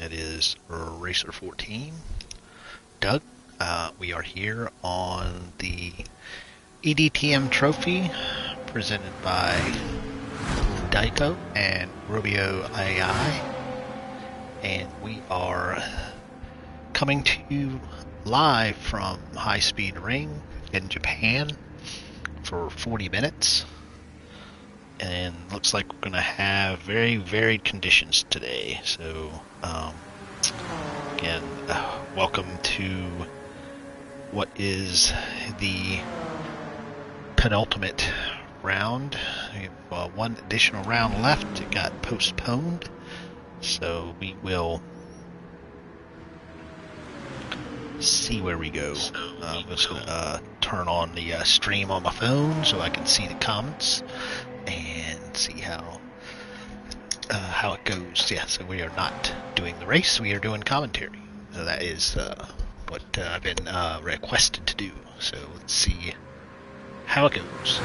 It is Racer 14. Doug, we are here on the eDTM trophy presented by Diako and ROBIO.AI, and we are coming to you live from High Speed Ring in Japan for 40 minutes. And looks like we're going to have very varied conditions today. So, again, welcome to what is the penultimate round. We have one additional round left. It got postponed. So we will see where we go. I'm just going to turn on the stream on my phone so I can see the comments and see how it goes. Yeah, so we are not doing the race, we are doing commentary. So that is what I've been requested to do. So let's see how it goes.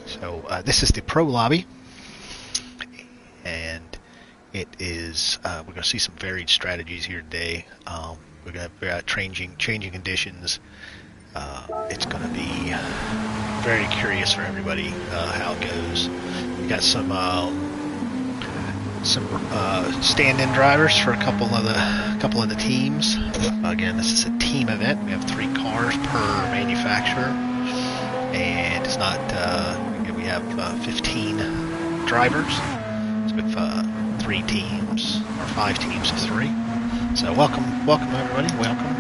So this is the pro lobby, and it is we're going to see some varied strategies here today. We're going to have changing conditions. It's going to be very curious for everybody how it goes. We got some stand-in drivers for a couple of the teams. Again, this is a team event. We have 3 cars per manufacturer, and it's not. We have 15 drivers. So we have 3 teams or 5 teams of 3. So welcome everybody. Welcome.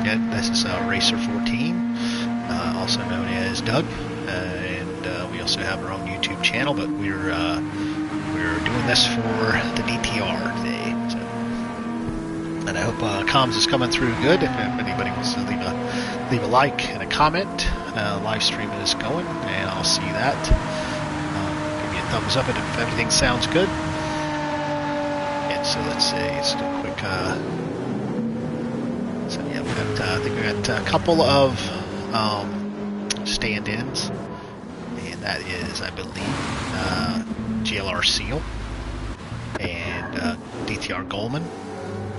Again, this is Racer 14, also known as Doug, and we also have our own YouTube channel. But we're doing this for the DTR today. So, and I hope comms is coming through good. If anybody wants to leave a like and a comment, live stream is going, and I'll see that. Give me a thumbs up if everything sounds good. And so let's see. Let's do a quick. So yeah, I think we got a couple of stand-ins, and that is, I believe, GLR Seal and DTR Goldman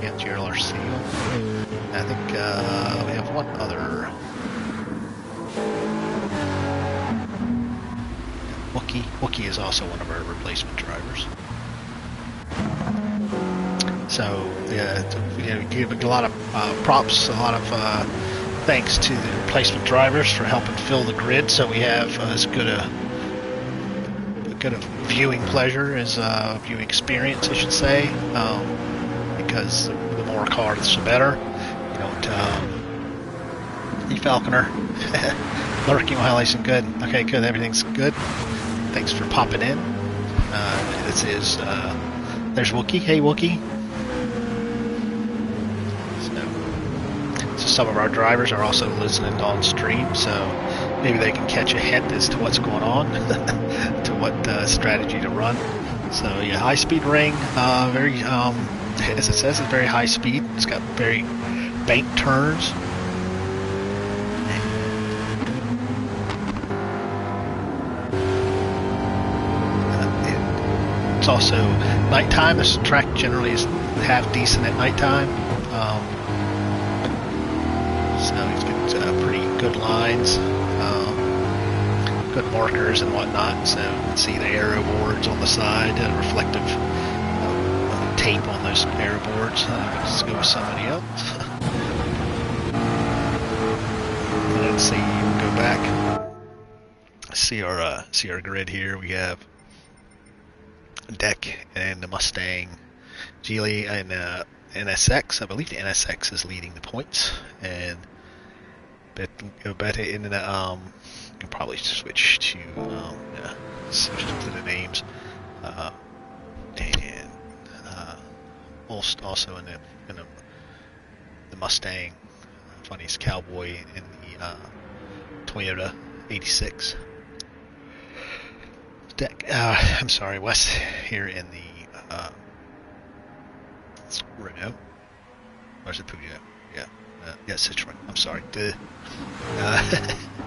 and GLR Seal. I think we have one other. Wookie is also one of our replacement drivers. So yeah, we give a lot of props, a lot of thanks to the replacement drivers for helping fill the grid, so we have as good a viewing pleasure as viewing experience, I should say, because the more cars, the better. You don't. Hey Falconer, lurking while license good. Okay, good. Everything's good. Thanks for popping in. This is there's Wookie. Hey Wookie. So some of our drivers are also listening on stream, so maybe they can catch a hint as to what's going on, to what strategy to run. So yeah, high speed ring, very as it says, it's very high speed. It's got very banked turns. It's also nighttime. This track generally is half decent at nighttime. So he's got pretty good lines, good markers and whatnot. So you can see the arrow boards on the side, reflective tape on those arrow boards. Let's go with somebody else. Let's see. Go back. See our grid here. We have Deck and the Mustang, Geely and NSX. I believe the NSX is leading the points, and better in the you can probably switch to the names, and also in the Mustang, funniest Cowboy in the Toyota 86. Deck. I'm sorry, Wes here in the Renault. Where's the Peugeot? Yeah, Yeah, Citroen. I'm sorry.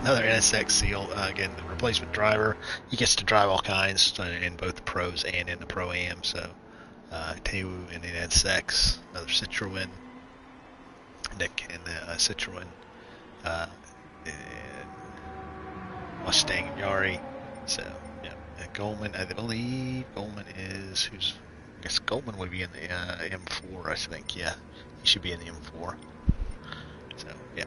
Another NSX seal. Again, the replacement driver. He gets to drive all kinds in both the pros and in the Pro-Am. So, Teu in the NSX. Another Citroen. Nick in the Citroen. And Mustang and Yari. So, yeah. And Goldman, I believe Goldman is who's. I guess Goldman would be in the M4. I think. Yeah, he should be in the M4. So, yeah.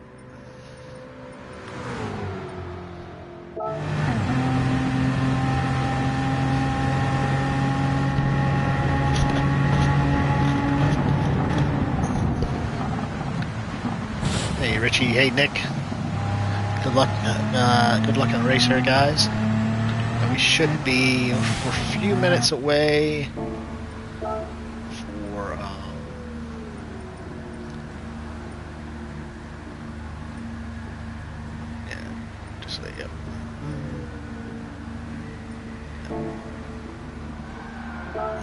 Hey Richie, hey Nick. Good luck. Good luck on the race here, guys. And we should be we're a few minutes away for yeah, just say yep.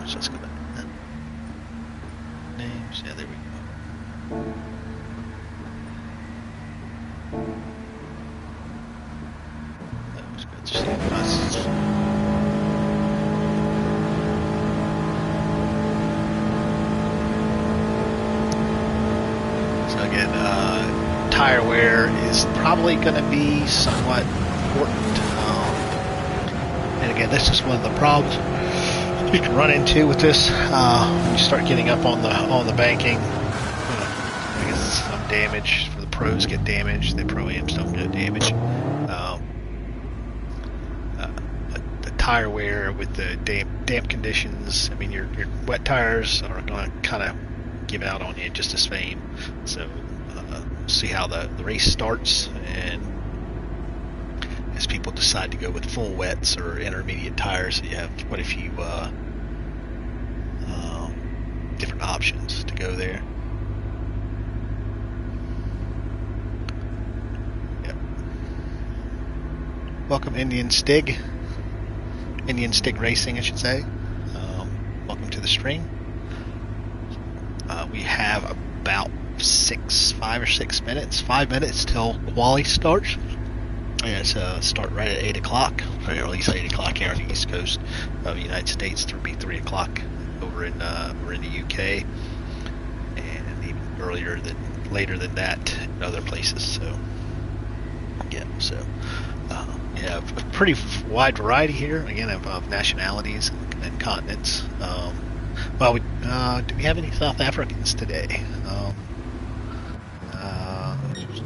So let's go back. Names, yeah, there we go. That was good to see us. So again, tire wear is probably going to be somewhat important. And again, this is one of the problems you can run into with this when you start getting up on the banking. I guess some damage for the pros get damaged. The Pro-Ams don't get damage. The tire wear with the damp conditions. I mean, your wet tires are going to kind of give out on you just the same. So see how the race starts, and as people decide to go with full wets or intermediate tires, you have quite a few different options to go there. Yep. Welcome Indian Stig Racing, I should say. Welcome to the stream. We have about 5 or 6 minutes, 5 minutes till quali starts. Yeah, it's start right at 8 o'clock, or at least 8 o'clock here on the East Coast of the United States. It'll be 3 o'clock over in the UK, and even later than that in other places. So yeah, so we have a pretty wide variety here. Again, of nationalities and continents. Well, do we have any South Africans today?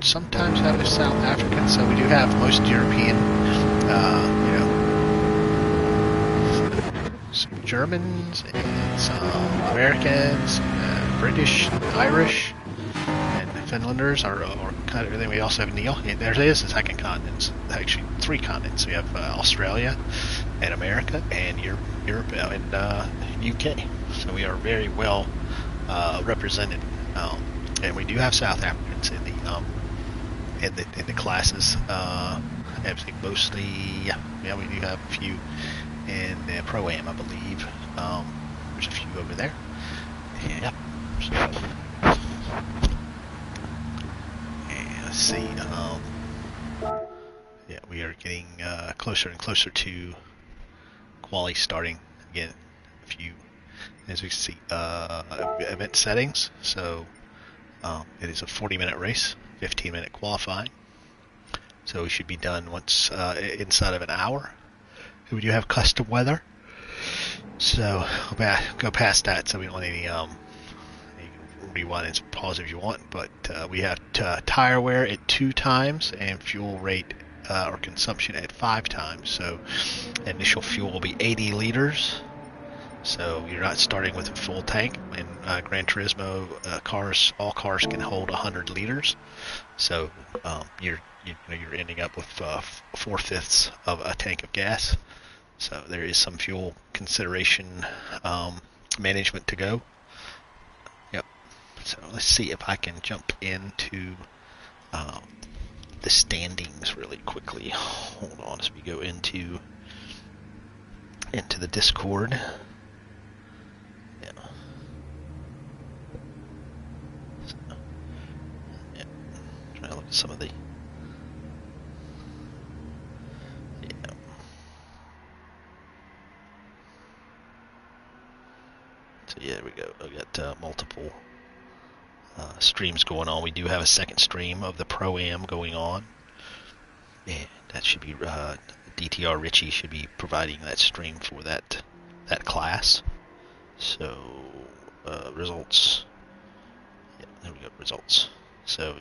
Sometimes have a South African, so we do have most European, some Germans and some Americans, British, Irish, and Finlanders are kind of. Then we also have Neil. Yeah, there it is, the second continent. Actually, 3 continents. We have Australia, and America, and Europe, and UK. So we are very well represented, and we do have South Africans in the classes. I think mostly, yeah, we do have a few in the Pro-Am, I believe. There's a few over there. Yeah. So, and let's see. Yeah, we are getting closer and closer to quali starting. Again, a few, as we see, event settings. So it is a 40-minute race, 15-minute qualifying. So we should be done once inside of an hour. We do have custom weather, so go past that. So we don't want any. You can rewind and pause if you want, but we have tire wear at 2 times and fuel rate or consumption at 5 times. So initial fuel will be 80 liters. So you're not starting with a full tank. In Gran Turismo, all cars can hold 100 liters. So you're ending up with 4/5 of a tank of gas. So there is some fuel consideration management to go. Yep. So let's see if I can jump into the standings really quickly. Hold on as we go into the Discord. Yeah. So, yeah. some of the. Yeah. So yeah, there we go. I got multiple streams going on. We do have a second stream of the Pro-Am going on, and that should be DTR Richie should be providing that stream for that class. So results. Yeah, there we go. Results. So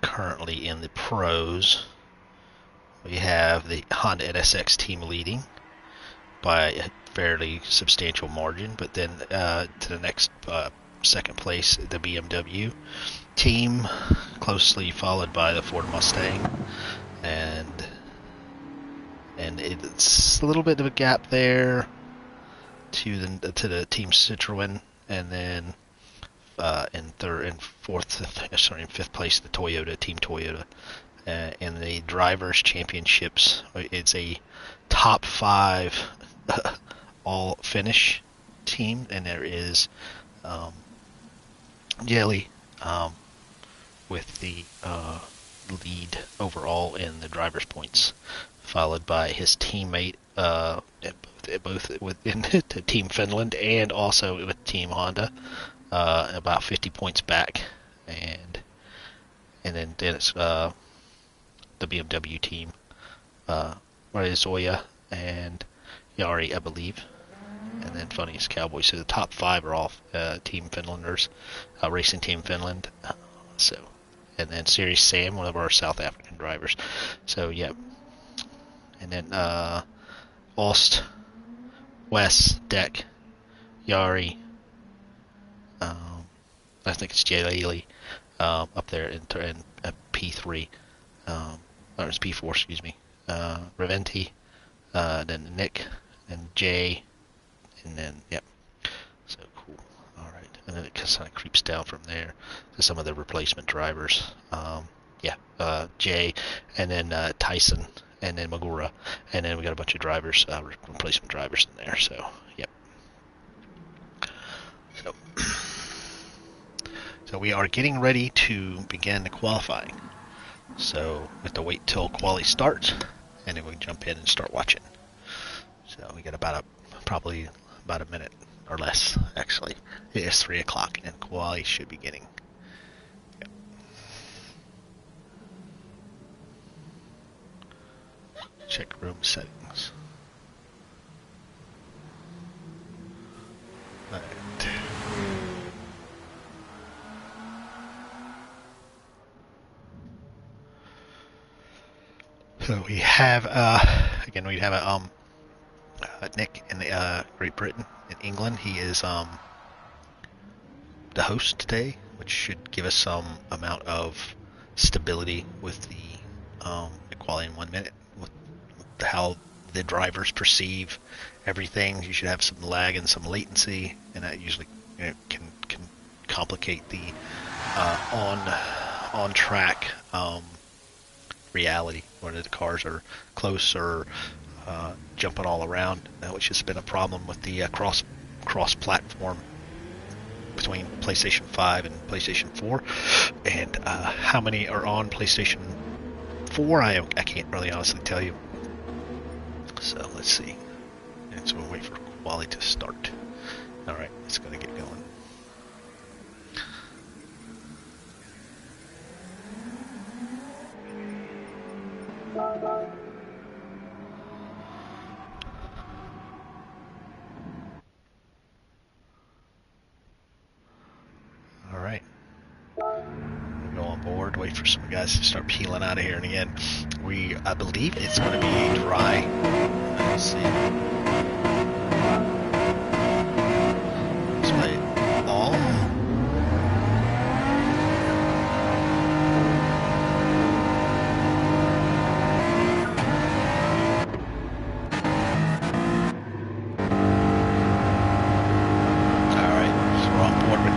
currently in the pros, we have the Honda NSX team leading by a fairly substantial margin, but then to the next second place, the BMW team, closely followed by the Ford Mustang, and it's a little bit of a gap there to the team Citroen, and then in fifth place the team Toyota. In the drivers championships, it's a top 5 all finish team, and there is Jelly with the lead overall in the drivers points, followed by his teammate both within Team Finland and also with Team Honda, about 50 points back, and then it's the BMW team, Zoya and Yari, I believe. And then Funniest Cowboys. So the top 5 are all Team Finlanders, Racing Team Finland. And then Series Sam, one of our South African drivers. So yeah. And then Ost, Wes, Deck, Yari. I think it's Jay Laley up there in P3. Or it's P4, excuse me. Reventi, then Nick, and Jay. And then, yep. So cool. All right. And then it kind of creeps down from there to some of the replacement drivers. Jay, and then Tyson, and then Magura. And then we got a bunch of drivers, replacement drivers in there. So, yep. So we are getting ready to begin the qualifying. So we have to wait till quali starts, and then we can jump in and start watching. So we got probably about a minute or less, actually. It is 3 o'clock, and quali should be beginning. Yep. Check room settings. Right. So we have Nick in Great Britain, in England. He is the host today, which should give us some amount of stability with the quality in 1 minute, with how the drivers perceive everything. You should have some lag and some latency, and that usually can complicate the on track reality, whether the cars are close or jumping all around, which has been a problem with the cross platform between PlayStation 5 and PlayStation 4. And how many are on PlayStation 4, I can't really honestly tell you. So let's see. And so we'll wait for quality to start. All right, it's going to get going. All right. We'll go on board, wait for some guys to start peeling out of here. And again, I believe it's going to be a dry. Let's see. Let's play all.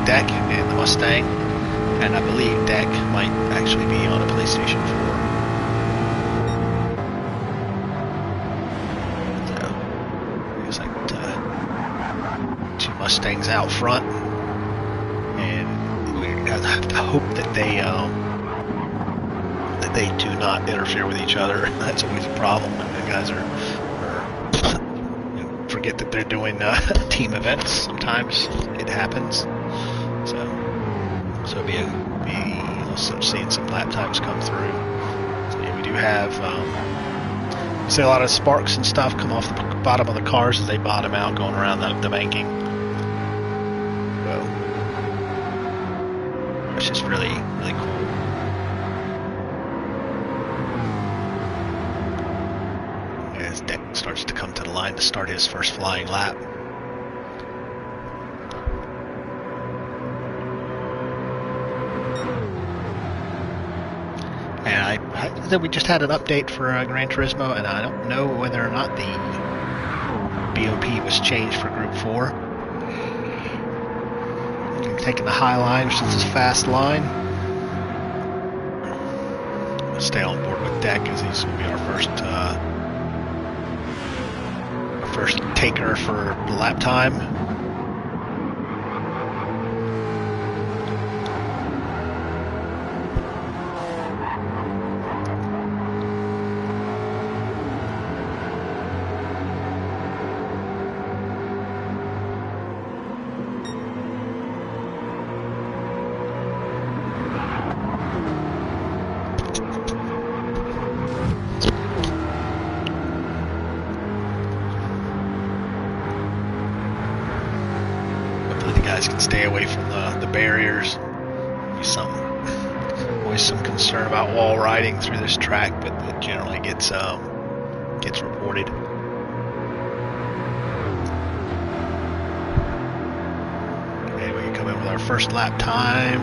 Deck and the Mustang, and I believe Deck might actually be on a PlayStation 4. So, there's like 2 Mustangs out front, and we have to hope that they they do not interfere with each other. That's always a problem when the guys are forget that they're doing team events. Sometimes it happens. So you'll start seeing some lap times come through. So yeah, we do have see a lot of sparks and stuff come off the bottom of the cars as they bottom out going around the banking. So it's just really cool. As Deck starts to come to the line to start his first flying lap. And we just had an update for Gran Turismo, and I don't know whether or not the BOP was changed for Group 4. I'm taking the high line, which is this fast line. I'll stay on board with Deck as he's going to be our first taker for lap time. Can stay away from the barriers. There's always some concern about wall riding through this track, but it generally gets reported. Okay, we come in with our first lap time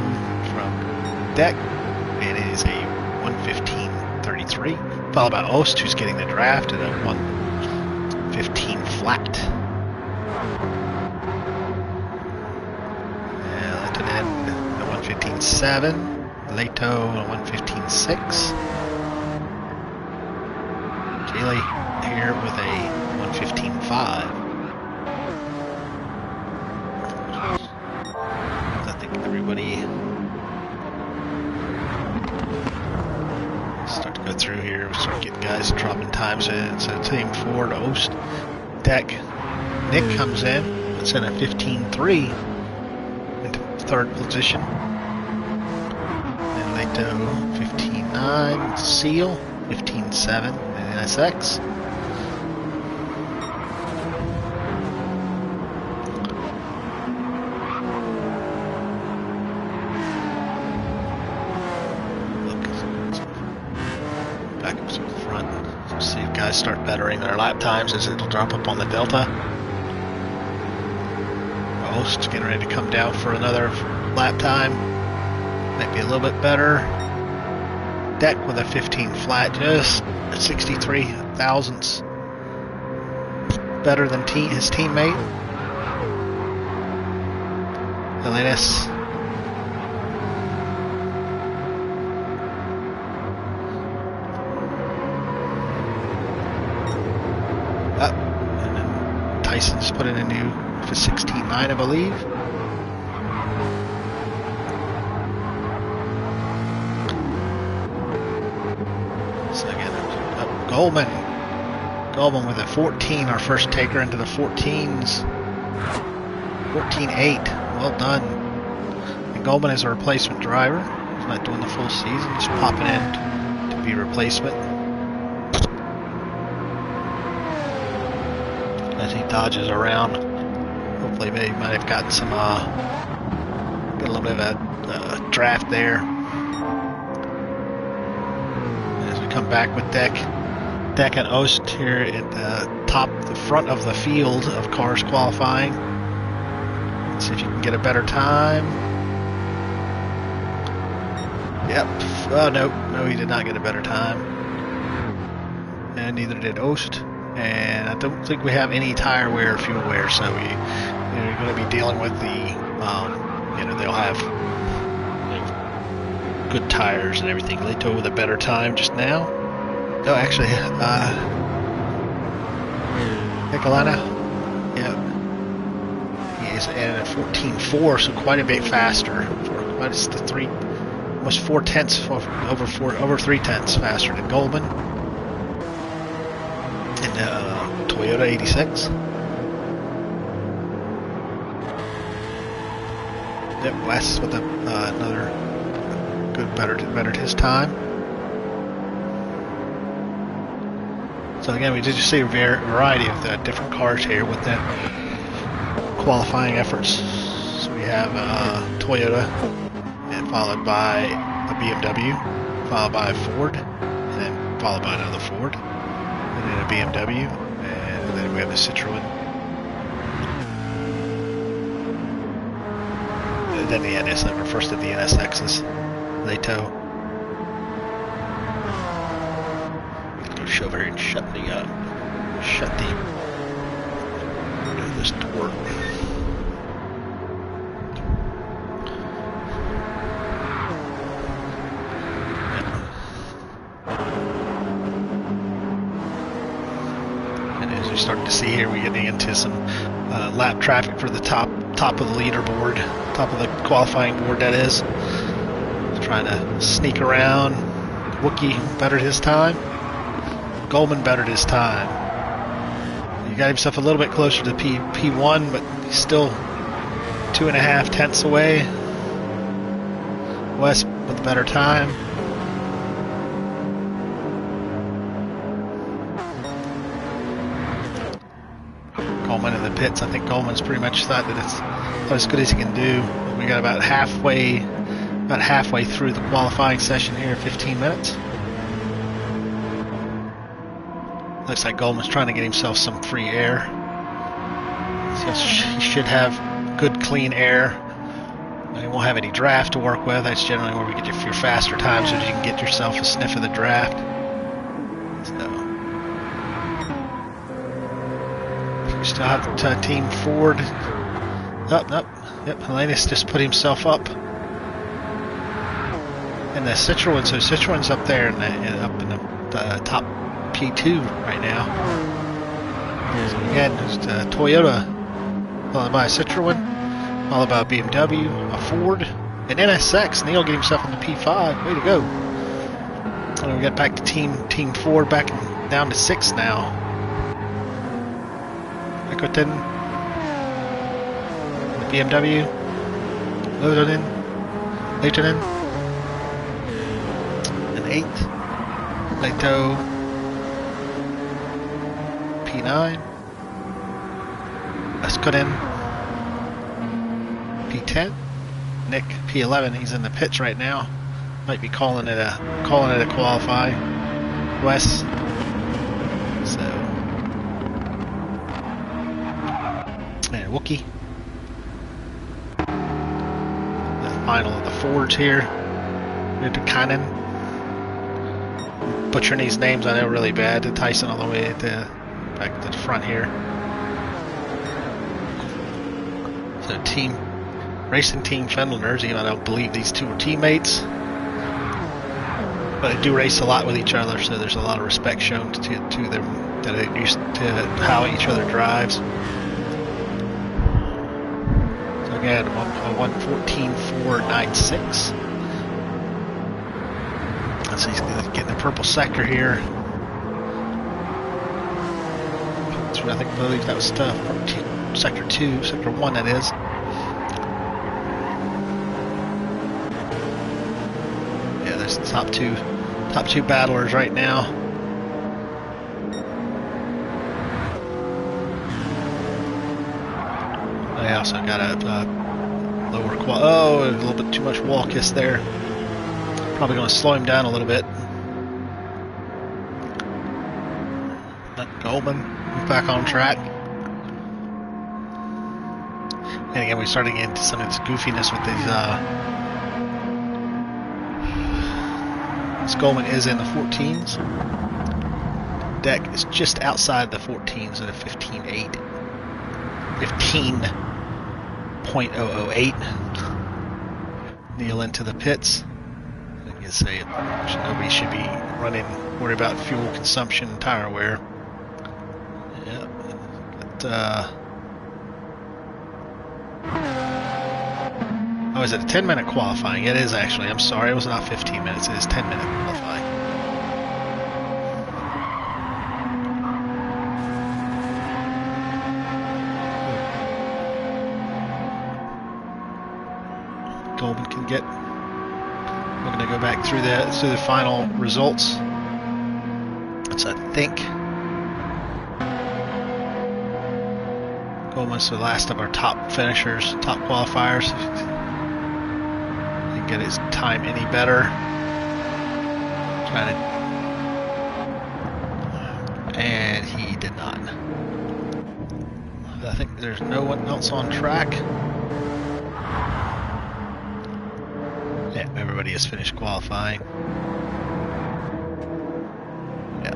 from Deck, and it is a 1:15.33, followed by Ost, who's getting the draft at a 1:15 flat. And 1:15.7, Leto 1:15.6. Kaylee here with a 1:15.5. I think everybody start to go through here. We start getting guys dropping times in. So Team Ford, Ost, Deck, Nick comes in. It's in a 15.3. Third position, and Leto 15.9, Seal 15.7, and NSX. Look, back up to the front. So see if guys start bettering their lap times as it'll drop up on the Delta. Ost getting ready to come down for another lap time. Might be a little bit better. Deck with a 15 flat, just 63 thousandths better than his teammate. Elenis. Up. And then Tyson's put in a new for 16.9, I believe. So again, up Goldman with a 14, our first taker into the 14s. 14.8, well done. And Goldman is a replacement driver. He's not doing the full season, just popping in to be replacement. As he dodges around. Hopefully they might have gotten some, got a little bit of a draft there. As we come back with Deck and Ost here at the front of the field of cars qualifying. Let's see if you can get a better time. Yep. Oh, no, he did not get a better time. And neither did Ost. And I don't think we have any tire wear or fuel wear, so we're going to be dealing with the, they'll have good tires and everything. Leto with a better time just now. No, actually, Nicolana, yeah, he is at a 14.4, so quite a bit faster. It's the almost 4 tenths, over 3 tenths faster than Goldman in the Toyota 86. Yep, Wes with another good, bettered his time. So again, we did just see a variety of the different cars here with the qualifying efforts. So we have Toyota, and followed by a BMW, followed by a Ford, and then followed by another Ford, and then a BMW, and then we have the Citroen. And then the NS, that refers to the NSXs. They tow. Go over here and shut this door. And as you start to see here, we're getting into some lap traffic for the top of the leaderboard, top of the qualifying board, that is. Trying to sneak around. Wookie bettered his time. Goldman bettered his time. He got himself a little bit closer to P1, but he's still 2.5 tenths away. West with a better time. Goldman in the pits. I think Goldman's pretty much thought that it's about as good as he can do. We got about halfway through the qualifying session here, 15 minutes. Looks like Goldman's trying to get himself some free air. So he should have good, clean air. He won't have any draft to work with. That's generally where we get your faster times, so you can get yourself a sniff of the draft. So we still have Team Ford. Yep, Helenas just put himself up. And the Citroen, so Citroen's up there up in the top P2 right now. So again, there's Toyota, followed by a Citroen, followed by a BMW, a Ford, an NSX. Neil get himself in the P5. Way to go! And we get back to Team Ford, back down to 6 now. Ekoten, the BMW, Leitonen, an 8th, Leito, P9, Eskoden, P10, Nick P11. He's in the pits right now. Might be calling it a qualify. Wes. So and Wookie. The final of the Fords here. Into Cannon. Butchering these names, I know, really bad. Tyson all the way back to the front here. So Racing Team Fenlanders, even I don't believe these two are teammates, but they do race a lot with each other, so there's a lot of respect shown to them, that they're used to how each other drives. So again, 1:14.496. So he's getting the purple sector here. I believe that was sector 2, sector 1 that is. Yeah, there's the top two battlers right now. I also got a lower quad. Oh, a little bit too much wall kiss there. Probably going to slow him down a little bit. But Goldman back on track. And again, we're starting to get into some of this goofiness with these. This Goldman is in the 14s. Deck is just outside the 14s at a 15.8. 15.008. Neil into the pits. Say nobody should be worry about fuel consumption and tire wear. Yeah, but, Oh, is it a 10-minute qualifying? It is actually. I'm sorry, it was not 15 minutes. It is 10-minute qualifying. Goldman can get. We're going to go back through the final results. So I think Goldman's the last of our top finishers, top qualifiers. Didn't get his time any better. And he did not. I think there's no one else on track. Yeah, everybody has finished qualifying. Yeah.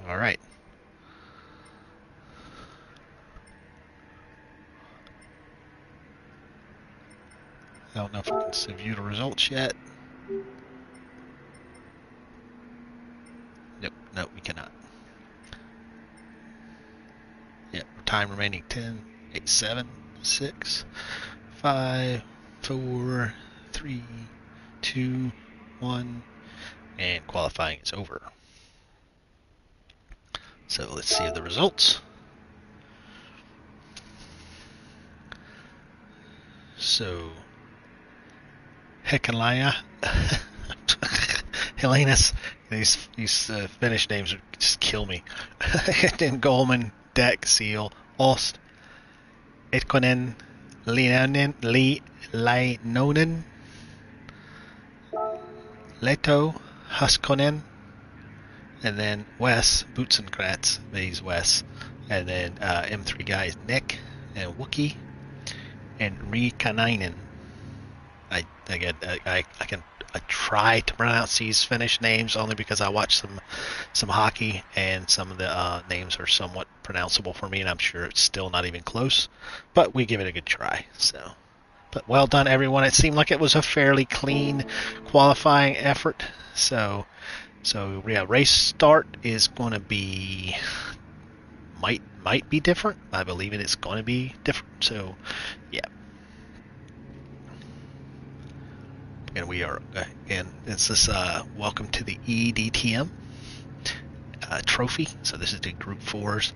All right. I don't know if we can view the results yet. Nope, we cannot. Yep, time remaining 10, 8, 7, 6, 5, 4, 3, 2, 1, and qualifying is over. So let's see the results. So Hekalaya, Helenus, these Finnish names would just kill me. Then Goldman, Deck, Seal, Ost, Etkonen, Leinonen, Leto, Huskonen, and then Wes, Bootsenkratz, he's Wes, and then M3 guys Nick and Wookie and Riikanainen. I try to pronounce these Finnish names only because I watch some hockey, and some of the names are somewhat pronounceable for me, and I'm sure it's still not even close, but we give it a good try. So, but well done, everyone. It seemed like it was a fairly clean qualifying effort. So yeah, race start is going to be might be different. I believe it is going to be different. So, yeah. And we are, and this is welcome to the eDTM trophy. So this is the Group 4s,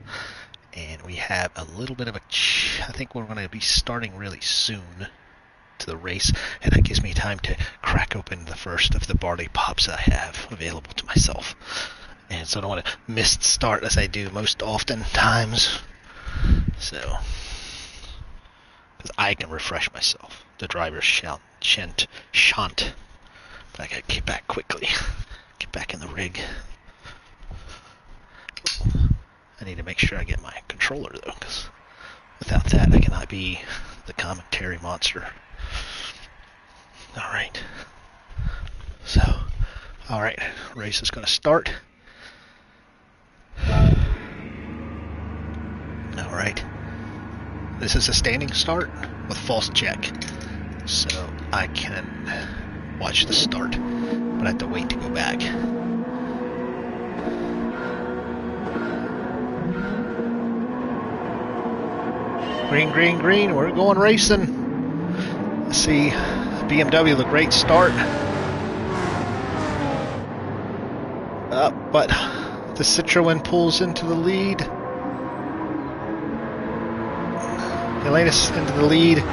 and we have a little bit of I think we're going to be starting really soon to the race, and that gives me time to crack open the first of the barley pops that I have available to myself. And so I don't want to miss the start as I do most often times. So, because I can refresh myself. The drivers shan't. But I gotta get back quickly. Get back in the rig. I need to make sure I get my controller though, because without that I cannot be the commentary monster. Alright. So, alright, race is gonna start. Alright. This is a standing start with false check. So I can watch the start, but I have to wait to go back. Green, green, green, we're going racing. Let's see, BMW, the great start. But the Citroen pulls into the lead. Helenus into the lead.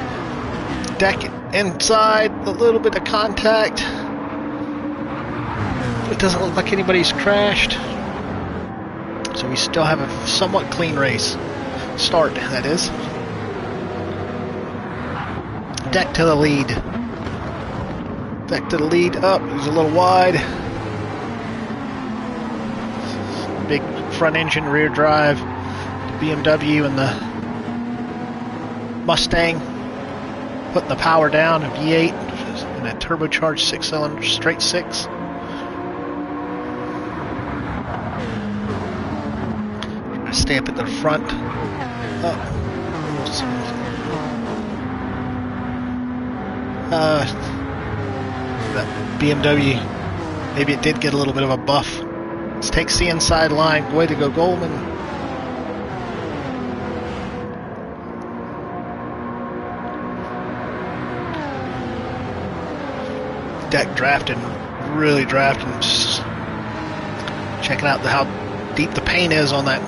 Deck inside, a little bit of contact. It doesn't look like anybody's crashed. So we still have a somewhat clean race. Start, that is. Deck to the lead. Deck to the lead. Up, he's a little wide. Big front engine, rear drive. The BMW and the Mustang. Putting the power down, a V8 and a turbocharged 6-cylinder straight 6. Try to stay up at the front. That BMW, maybe it did get a little bit of a buff. Let's take the inside line. Way to go, Goldman. Deck drafting, really drafting. Just checking out how deep the paint is on that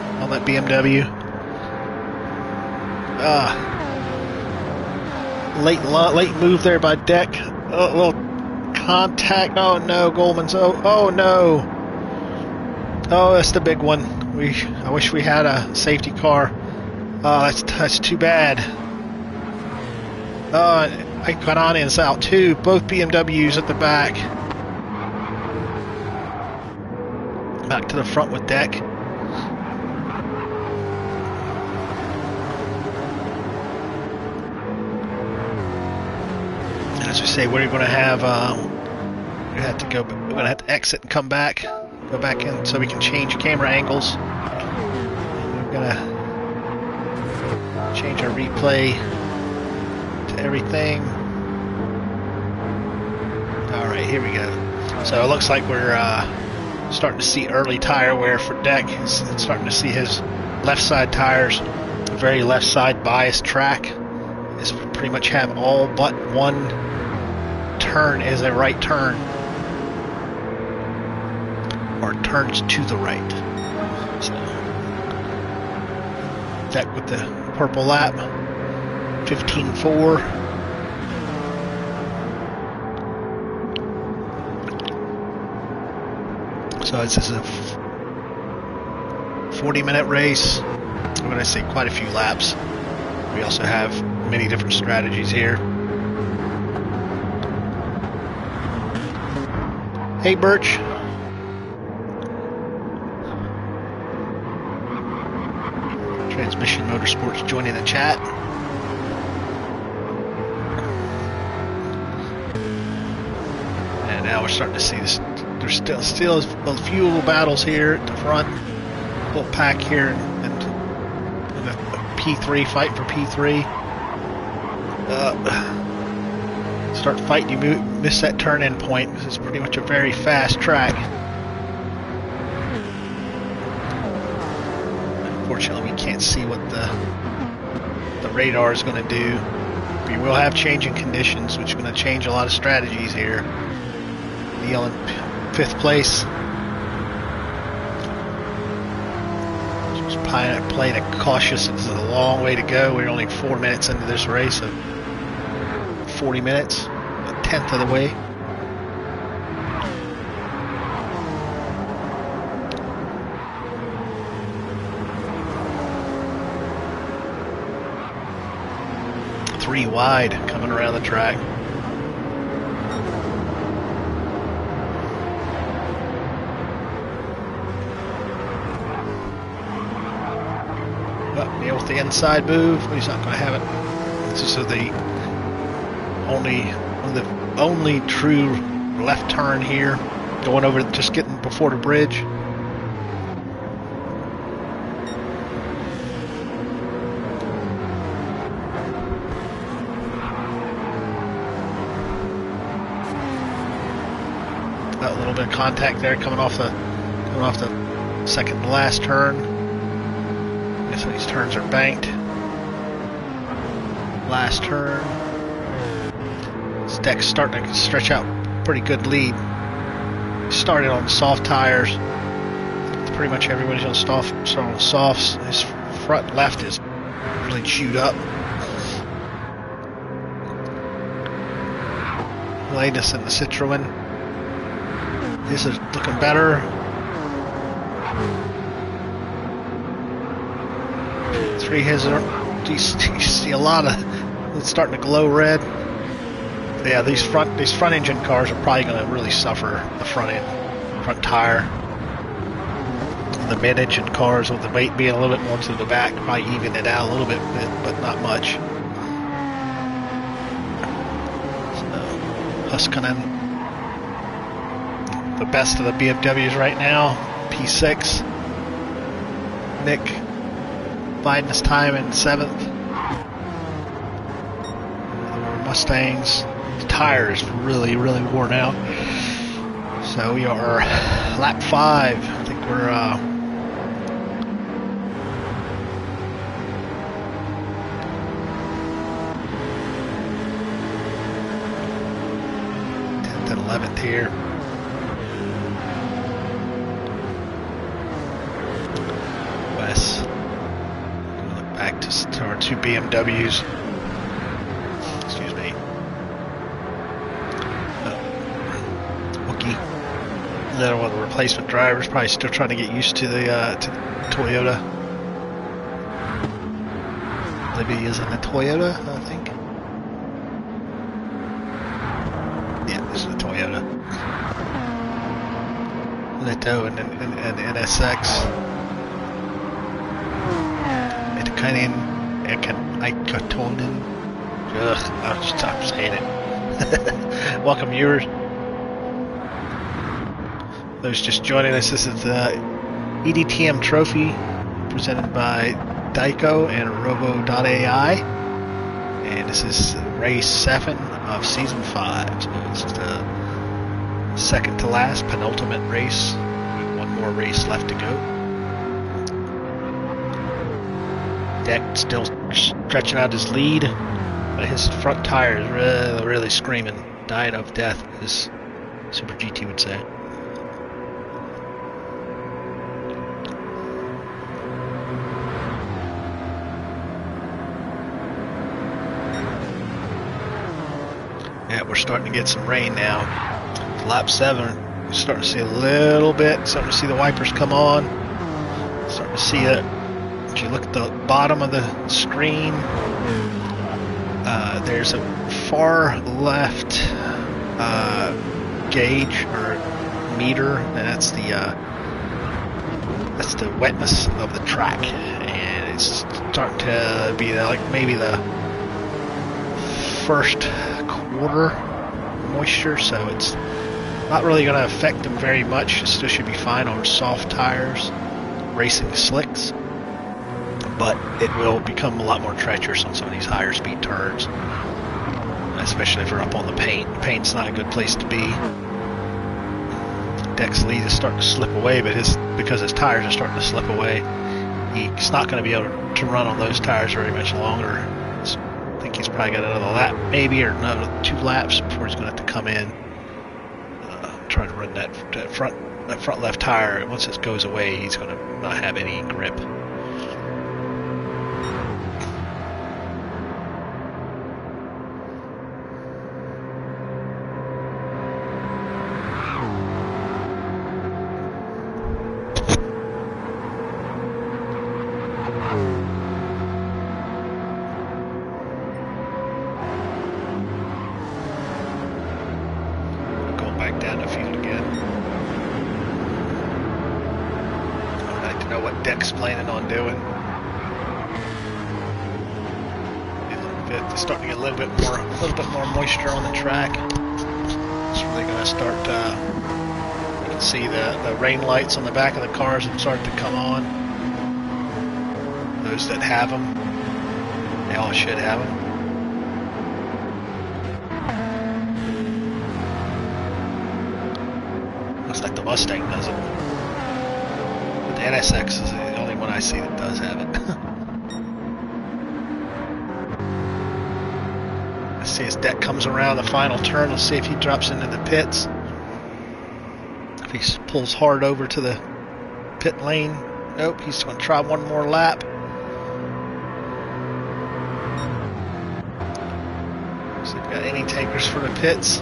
BMW. Late move there by Deck. A little contact. Oh no, Goldman's. Oh no. Oh, that's the big one. I wish we had a safety car. Oh, that's too bad. Iconanian's out too. Both BMWs at the back. Back to the front with Deck. And as we say, we're going to have we're going to have to exit and come back. Go back in so we can change camera angles. We're going to change our replay to everything. Alright, here we go. So it looks like we're starting to see early tire wear for Deck. It's starting to see his left side tires, a very left side biased track. It's pretty much have all but one turn is a right turn, or turns to the right. So Deck with the purple lap, 15.4. So this is a 40-minute race. I'm going to say quite a few laps. We also have many different strategies here. Hey, Birch. Transmission Motorsports joining the chat. And now we're starting to see this. There's still a few little battles here at the front. Little pack here and a P3 fight for P3. Start fighting, you miss that turn-in point. This is pretty much a very fast track. Unfortunately, we can't see what the radar is going to do. We will have changing conditions, which is going to change a lot of strategies here. Neil in 5th place. Just playing it cautious. This is a long way to go. We're only 4 minutes into this race of 40 minutes, a tenth of the way. Three wide coming around the track. Neil with the inside move. He's not going to have it. This is the only true left turn here, going over, just getting before the bridge. Got a little bit of contact there coming off the second to last turn. So these turns are banked. Last turn. This Deck's starting to stretch out pretty good lead. Started on soft tires. Pretty much everybody's on softs. His front left is really chewed up. Latest in the Citroen. This is looking better. Three has you see a lot of it's starting to glow red. Yeah, these front engine cars are probably going to really suffer the front tire. The mid engine cars, with the weight being a little bit more to the back, probably even it out a little bit, but not much. So, Huskanen, the best of the BMWs right now. P6. Nick biding his time in 7th. Mustangs. The tire is really, really worn out. So we are lap 5. I think we're 10th and end here. Wes. Look back to our two BMWs. Excuse me. Wookie. Another one of the replacement drivers, probably still trying to get used to the Toyota. Libby is in a Toyota, I think. Yeah, this is a Toyota. Leto and NSX. Ikotonen. Ugh, I'll stop saying it. Welcome, viewers. Those just joining us, this is the eDTM trophy presented by Diako and ROBIO.AI. And this is race 7 of season 5. So it's the second to last, penultimate race. One more race left to go. Deck still stretching out his lead, but his front tire is really screaming, dying of death, as Super GT would say. Yeah, we're starting to get some rain now. Lap 7, we're starting to see a little bit, starting to see the wipers come on, starting to see it. If you look at the bottom of the screen, there's a far left gauge or meter, and that's the wetness of the track, and it's starting to be like maybe the first quarter moisture, so it's not really going to affect them very much. It still should be fine on soft tires, racing slicks. But it will become a lot more treacherous on some of these higher speed turns, especially if you're up on the paint. The paint's not a good place to be. Deck's lead is starting to slip away, but because his tires are starting to slip away, he's not going to be able to run on those tires very much longer. I think he's probably got another lap, maybe, or another 2 laps before he's going to have to come in, try to run that front left tire. Once it goes away, he's going to not have any grip. Deck's planning on doing. It's starting to get a little bit more moisture on the track. It's really going to start. You can see the rain lights on the back of the cars have started to come on. Those that have them, they all should have them. Looks like the Mustang does it. The NSX is the only one I see that does have it. Let's see as Deck comes around the final turn. Let's see if he drops into the pits. If he pulls hard over to the pit lane. Nope, he's going to try one more lap. See if we've got any takers for the pits.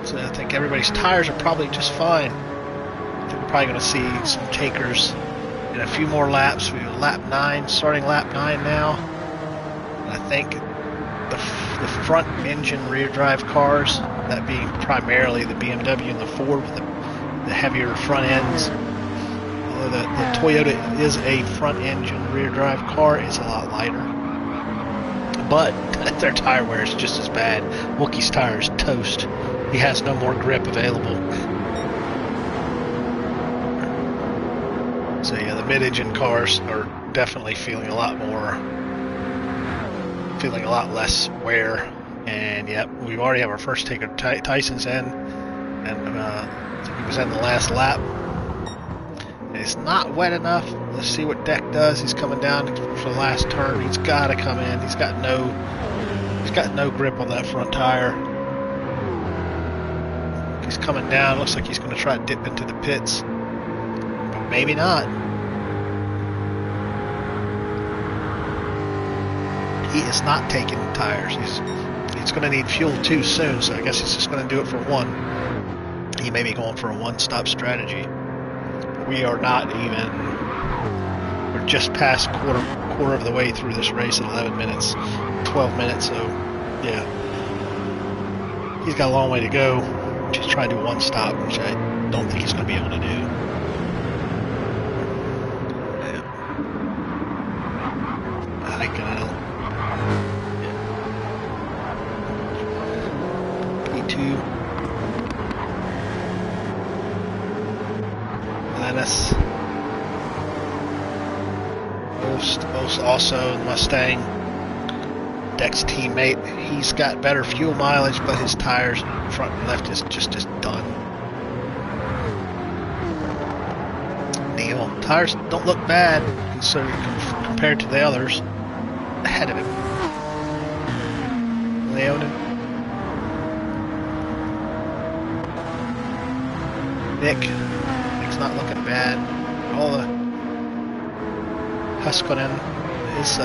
So I think everybody's tires are probably just fine. I think we're probably going to see some takers in a few more laps. We have lap 9, starting lap 9 now. And I think the front engine rear drive cars, that being primarily the BMW and the Ford with the heavier front ends. Although the Toyota is a front engine rear drive car, it's a lot lighter. But their tire wear is just as bad. Wookie's tire is toast. He has no more grip available. So yeah, the mid-engine cars are definitely feeling a lot less wear. And yeah, we already have our first taker. Tyson's in, and I think he was in the last lap. And it's not wet enough. Let's see what Deck does. He's coming down for the last turn. He's got to come in. He's got no grip on that front tire. He's coming down. Looks like he's going to try to dip into the pits, but maybe not. He is not taking tires. He's going to need fuel too soon, so I guess he's just going to do it for one. He may be going for a one-stop strategy. We are not even. We're just past quarter of the way through this race at 11 minutes, 12 minutes. So yeah, he's got a long way to go. Just try to do one stop, which I don't think he's going to be able to do. Yeah. I can. P2. Lennis. Most also Mustang. Deck's teammate. He's got better fuel mileage, but his tires front and left is just done. Neil, tires don't look bad compared to the others ahead of him. Leonin. Nick's not looking bad. All the Huskonen, his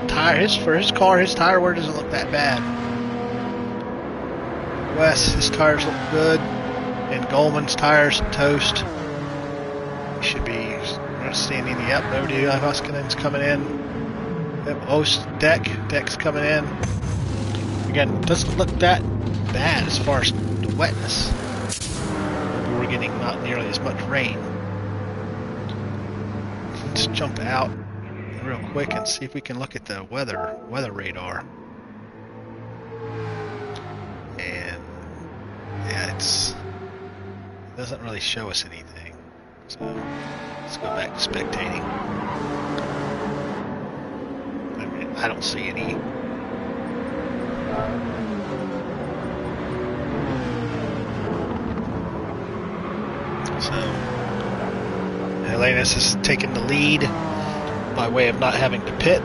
tire, for his car, his tire wear doesn't look that bad. Wes, his tires look good, and Goldman's tires toast. He should be standing. Yep, nobody. Huskonen's coming in. Yep, Deck's coming in. Again, doesn't look that bad as far as the wetness. We're getting not nearly as much rain. Let's jump out real quick and see if we can look at the weather radar. And yeah, it doesn't really show us anything. So let's go back to spectating. I don't see any. So Helenas is taking the lead by way of not having to pit.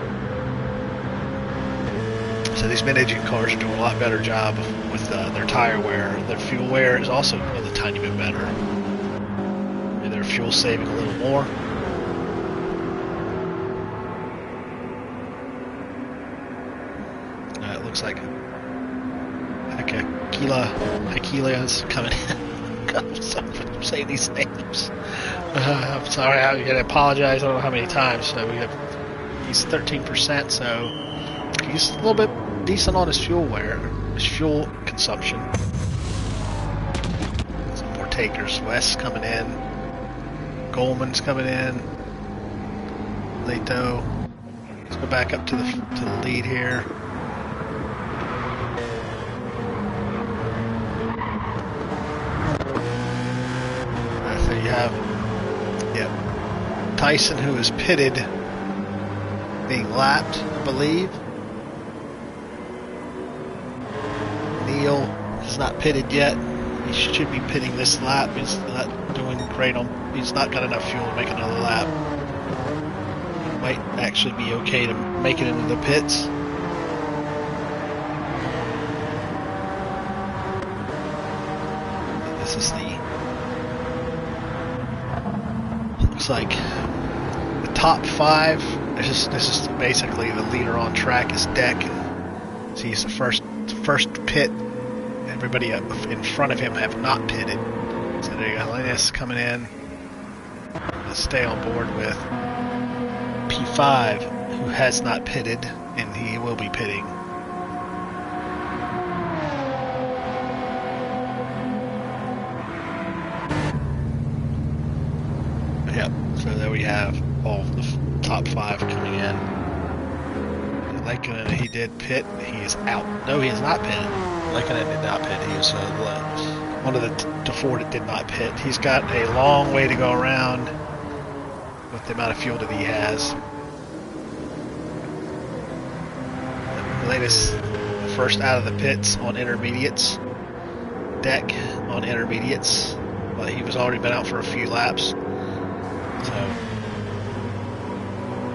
So these mid-engine cars are doing a lot better job with their tire wear. Their fuel wear is also a tiny bit better. And their fuel saving a little more. It looks like Aquila is coming in. I'm sorry for saying these names. I'm sorry, I'm going to apologize. I don't know how many times. So he's 13%, so he's a little bit decent on his fuel wear, his fuel consumption. Some more takers. Wes coming in. Goldman's coming in. Leto. Let's go back up to the lead here. So you have, Tyson, who is pitted, being lapped, I believe. Neil is not pitted yet. He should be pitting this lap. He's not doing great on. He's not got enough fuel to make another lap. He might actually be okay to make it into the pits. This is looks like the top 5. This is basically the leader on track is Deck. So he's the first pit. Everybody up in front of him have not pitted. So there you go. Linus coming in. Let's stay on board with P5, who has not pitted, and he will be pitting. Yep. So there we have all the top 5 coming in. Lekkinen, he did pit. He is out. No, he is not pitted. Lekkinen did not pit. He was one of the 4 that did not pit. He's got a long way to go around with the amount of fuel that he has. The latest, first out of the pits on intermediates. Deck on intermediates. But he was already been out for a few laps. So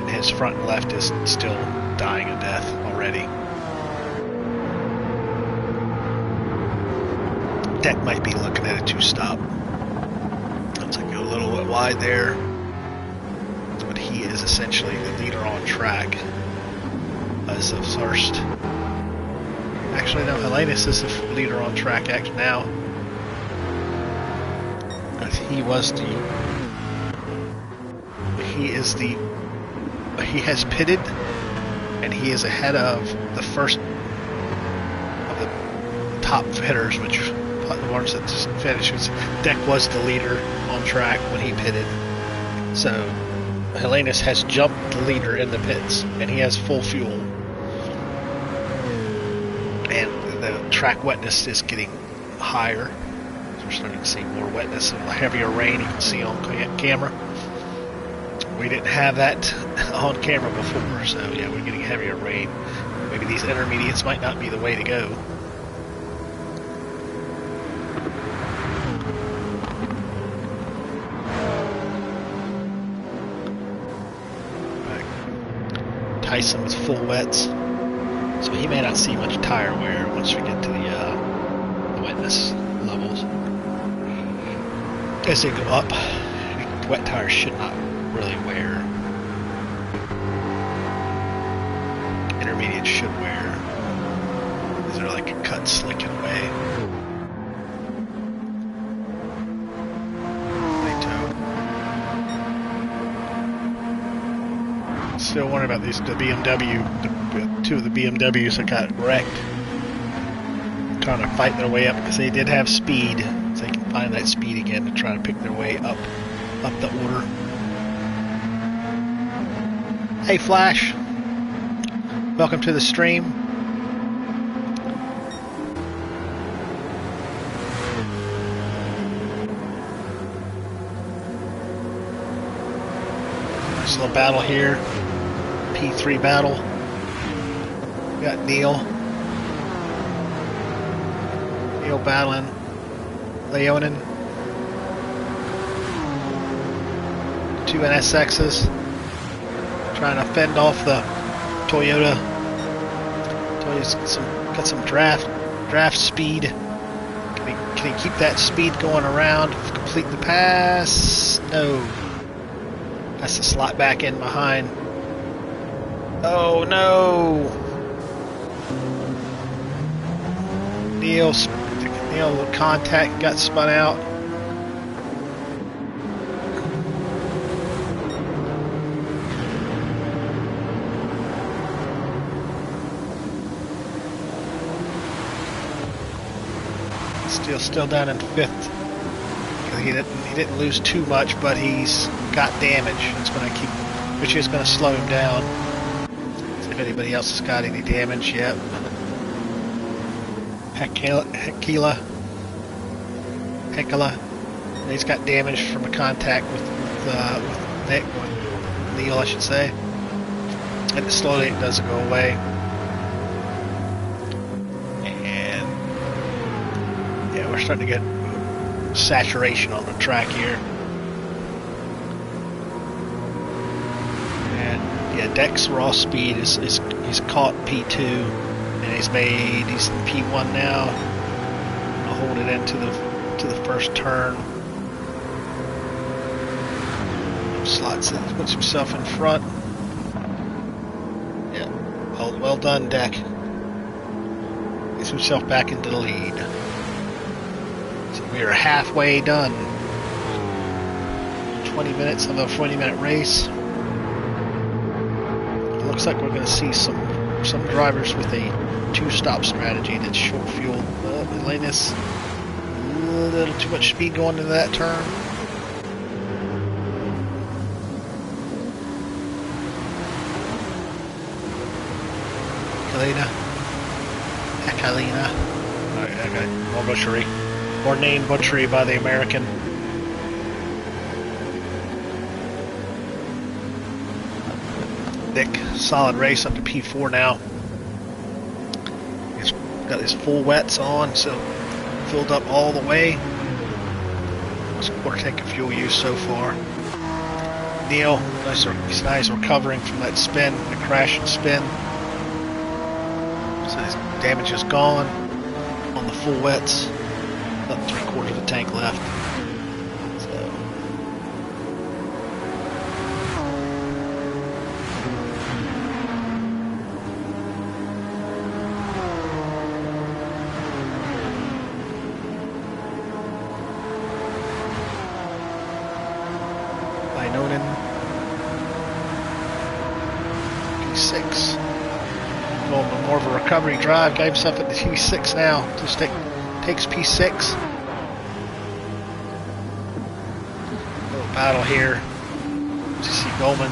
his front and left is still dying of death already. Deck might be looking at a two-stop. Looks like a little bit wide there. But he is essentially the leader on track as the first. Actually, no, Helenus is the leader on track now. He was the. He has pitted, and he is ahead of the first of the top hitters, which the ones that just finished. Deck was the leader on track when he pitted. So Helenus has jumped the leader in the pits, and he has full fuel. And the track wetness is getting higher. So we're starting to see more wetness and heavier rain. You can see on camera. We didn't have that on camera before, so yeah, we're getting heavier rain. Maybe these intermediates might not be the way to go. Tyson with full wets, so he may not see much tire wear once we get to the wetness levels. As they go up, wet tires should not really wear. Intermediate should wear. These are like a cut slicking away. Still wondering about the BMW, two of the BMWs that got wrecked. Trying to fight their way up because they did have speed, so they can find that speed again to try to pick their way up the order. Hey Flash, welcome to the stream. Nice little battle here, P3 battle. We got Neil battling Leonin. Two NSXs trying to fend off the Toyota. Toyota's got some draft speed. Can he keep that speed going around? Complete the pass? No. Has to slot back in behind. Oh no! Neil with contact, got spun out. Still down in fifth. He didn't lose too much, but he's got damage. It's going to keep, which is going to slow him down. See if anybody else has got any damage yet. Hekela. He's got damage from a contact with Neil, I should say. And slowly it does go away. And yeah, we're starting to get saturation on the track here. And yeah, Deck's raw speed is he's caught P2. And he's in P1 now. I'll hold it into the first turn. Slots in, puts himself in front. Yeah, well done, Deck. Gets himself back into the lead. So we are halfway done. 20 minutes of a 40-minute race. It looks like we're going to see some drivers with a two-stop strategy that's short fuel. Helenus, a little too much speed going into that turn. Kalina. Alright, okay. More butchery. More name butchery by the American. Nick, solid race up to P4 now. He's got his full wets on, so filled up all the way. It's a quarter tank of fuel use so far. Neil, nice recovering from that spin, the crash and spin. So his damage is gone on the full wets. About 3/4 of the tank left. So. P6. Going more of a recovery drive. Got himself at the P6 now. Just takes P6. Little battle here. You see Goldman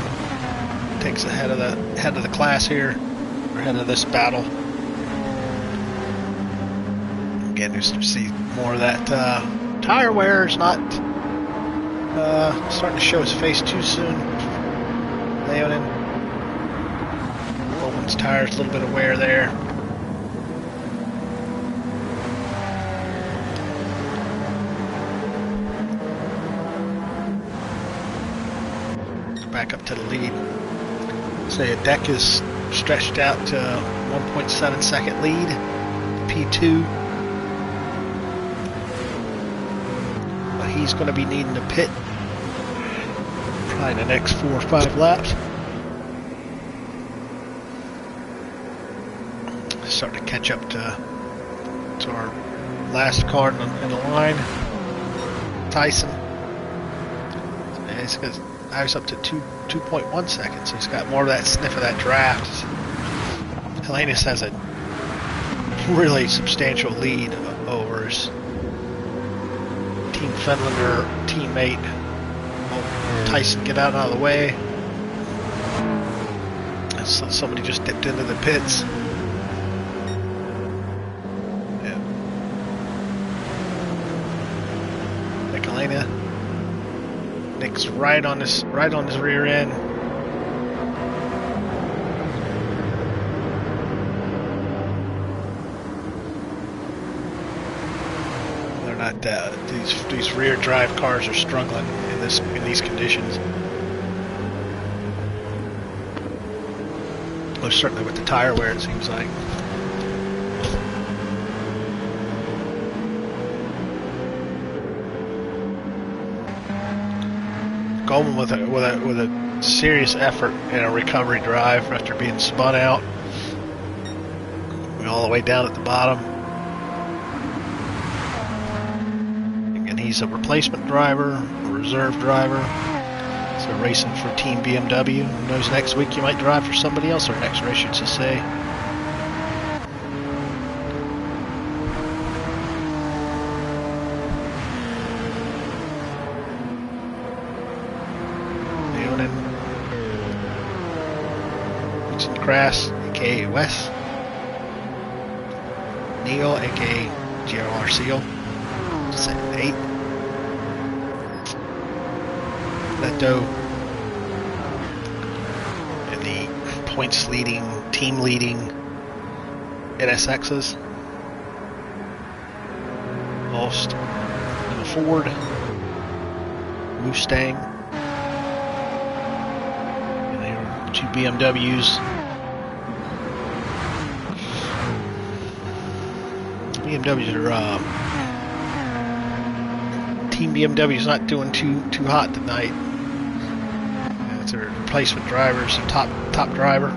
takes head of the class here, or head of this battle. Again, just to see more of that tire wear is not starting to show his face too soon. Leonin. Goldman's tires, a little bit of wear there. Back up to the lead. Say a deck is stretched out to 1.7 second lead. P2. But he's going to be needing to pit probably the next 4 or 5 laps. Starting to catch up to our last car in the line, Tyson. He's got eyes up to 2.1 seconds, so he's got more of that sniff of that draft. Helenas has a really substantial lead over his Team Finlander teammate. Tyson, get out of the way. And so somebody just dipped into the pits. Yeah. Nicolina. Nick's right on his rear end. They're not these rear drive cars are struggling in these conditions. Well, certainly with the tire wear, it seems like. Goldman with a serious effort in a recovery drive after being spun out. All the way down at the bottom. Again, he's a replacement driver, a reserve driver. So racing for Team BMW. Who knows, next week you might drive for somebody else, or next race, you should say. Crass, aka Wes. Neil, aka GRR Seal. Second 8. Leto in the points leading, team leading NSXs. Lost in the Ford. Mustang. And there are 2 BMWs. BMWs are Team BMW's not doing too hot tonight. It's their replacement drivers, top driver,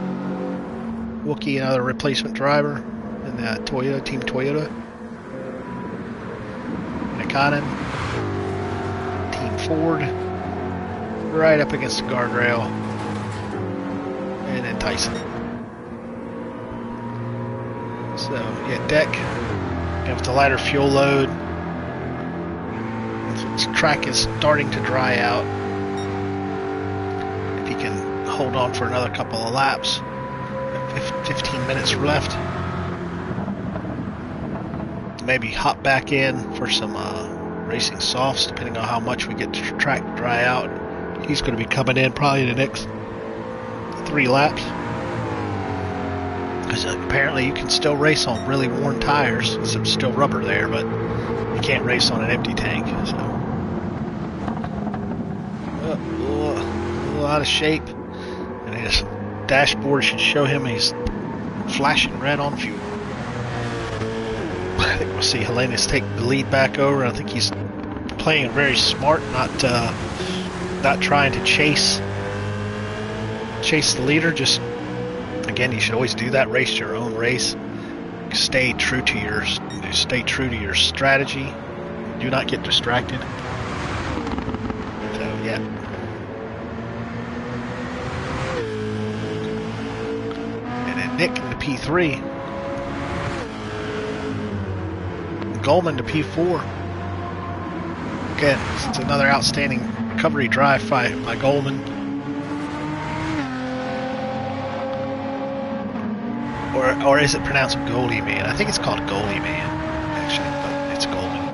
Wookie, another replacement driver, and Toyota, Team Toyota, Nakanen, Team Ford, right up against the guardrail, and then Tyson. So yeah, deck. With the lighter fuel load, this track is starting to dry out. If he can hold on for another couple of laps, 15 minutes left, maybe hop back in for some racing softs, depending on how much we get the track to dry out. He's going to be coming in probably the next 3 laps. Because apparently you can still race on really worn tires. There's still rubber there, but you can't race on an empty tank. So a little out of shape, and his dashboard should show him he's flashing red on fuel. we'll see Helenas take the lead back over. I think he's playing very smart, not trying to chase the leader. Just again, you should always do that. Race your own race. Stay true to your strategy. Do not get distracted. So yeah. And then Nick in the P3. Goldman to P4. Again, it's another outstanding recovery drive by Goldman. Or is it pronounced Goalie Man? I think it's called Goalie Man, actually, but it's Goldman.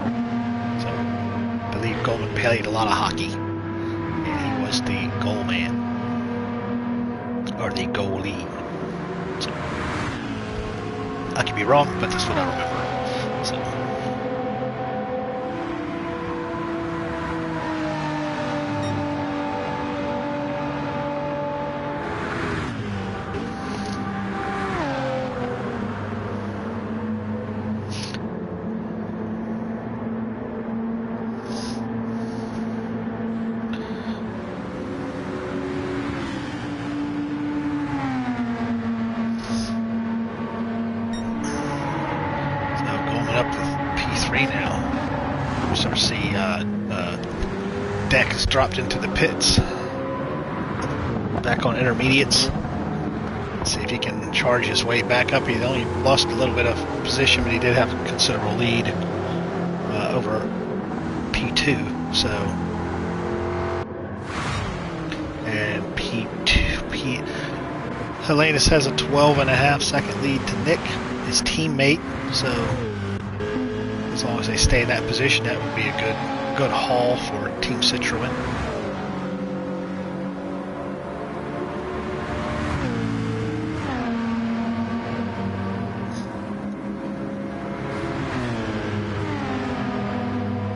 So I believe Goldman played a lot of hockey, and he was the goal man, or the goalie. So I could be wrong, but that's what I remember. So. Has dropped into the pits, back on intermediates. Let's see if he can charge his way back up. He only lost a little bit of position, but he did have a considerable lead over P2. So, and P2, Helenas has a 12.5 second lead to Nick, his teammate. So, as long as they stay in that position, that would be a good haul for Team Citroën.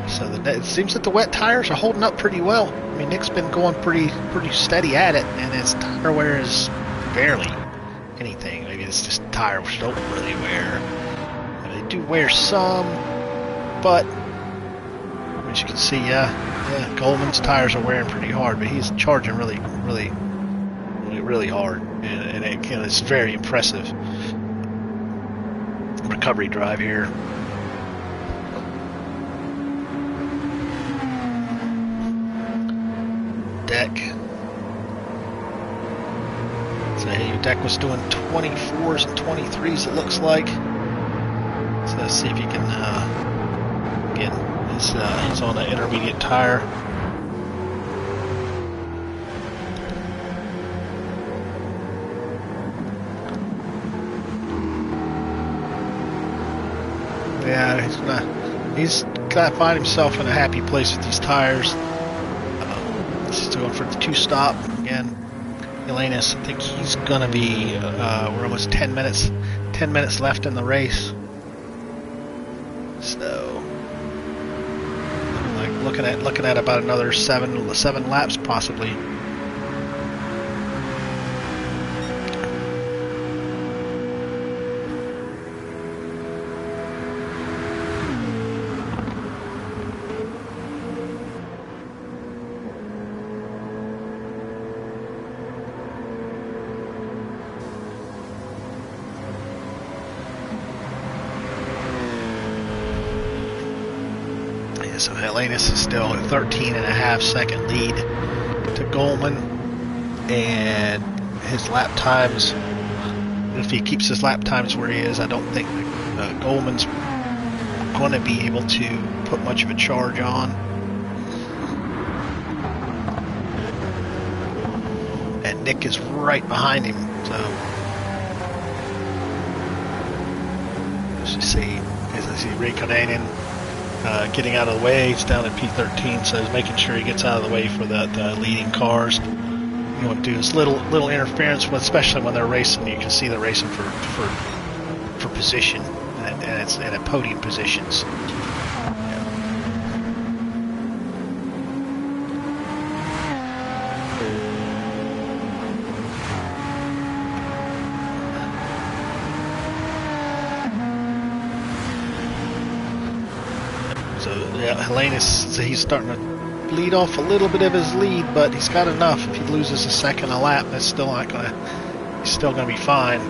So it seems that the wet tires are holding up pretty well. I mean, Nick's been going pretty steady at it, and his tire wear is barely anything. Maybe it's just tires don't really wear. They do wear some, but as you can see, yeah, Goldman's tires are wearing pretty hard, but he's charging really hard, and it's very impressive recovery drive here. Deck. So hey, Deck was doing 24s and 23s, it looks like. So let's see if you can again. He's on an intermediate tire. Yeah, he's gonna find himself in a happy place with these tires. He's going for the 2-stop again. Helenas, I think he's gonna be. We're almost 10 minutes left in the race. So. Looking at about another seven laps possibly. So Helenas is still a 13.5 second lead to Goldman, and his lap times, if he keeps his lap times where he is, I don't think Goldman's going to be able to put much of a charge on. And Nick is right behind him, so let's just see. As I see Räikkönen getting out of the way. He's down at P13, so he's making sure he gets out of the way for the leading cars. You want to do is little interference, especially when they're racing. You can see they're racing for position, and it's at podium positions. So yeah, Helenas, he's starting to bleed off a little bit of his lead, but he's got enough. If he loses a second a lap, that's still not gonna. He's still gonna be fine.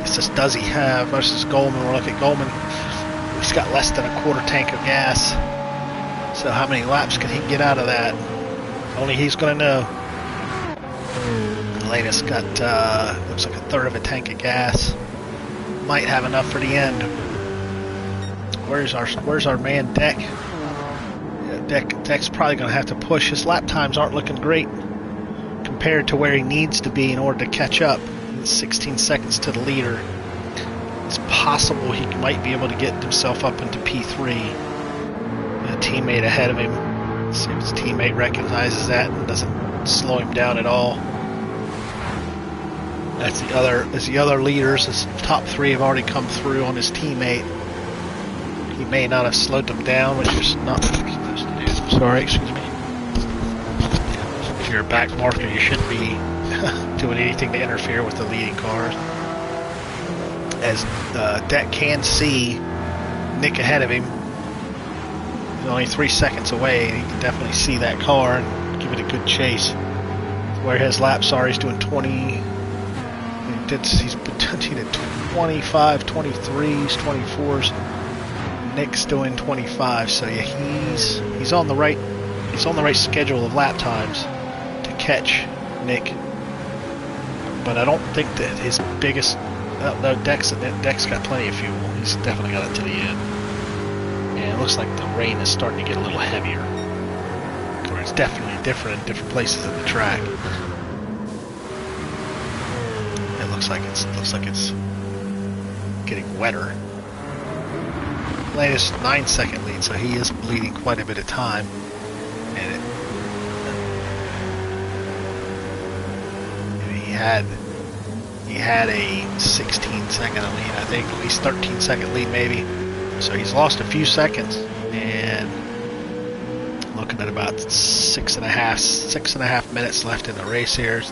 It's just, does he have versus Goldman? We'll look at Goldman. He's got less than a quarter tank of gas. So how many laps can he get out of that? Only he's gonna know. Helenas got looks like a third of a tank of gas. Might have enough for the end. Where's our man Deck? Yeah, Deck's probably going to have to push. His lap times aren't looking great compared to where he needs to be in order to catch up. It's 16 seconds to the leader. It's possible he might be able to get himself up into P3. A teammate ahead of him. Let's see if his teammate recognizes that and doesn't slow him down at all. That's the other leaders. His top three have already come through on his teammate. He may not have slowed them down, which is not what you're supposed to do. Sorry, excuse me. If you're a back marker, you shouldn't be doing anything to interfere with the leading cars. As Deck can see Nick ahead of him. He's only 3 seconds away, and he can definitely see that car and give it a good chase. Where his laps are, he's doing 20. He's potentially at 25, 23s, 24s. Nick's doing 25, so yeah, he's on the right schedule of lap times to catch Nick. But I don't think that his biggest no, Deck's got plenty of fuel. He's definitely got it to the end. And it looks like the rain is starting to get a little heavier. Or it's definitely different in different places of the track. It looks like it's getting wetter. Latest 9-second lead, so he is bleeding quite a bit of time. And he had a 16-second lead, I think, at least 13-second lead maybe. So he's lost a few seconds, and looking at about six and a half minutes left in the race here.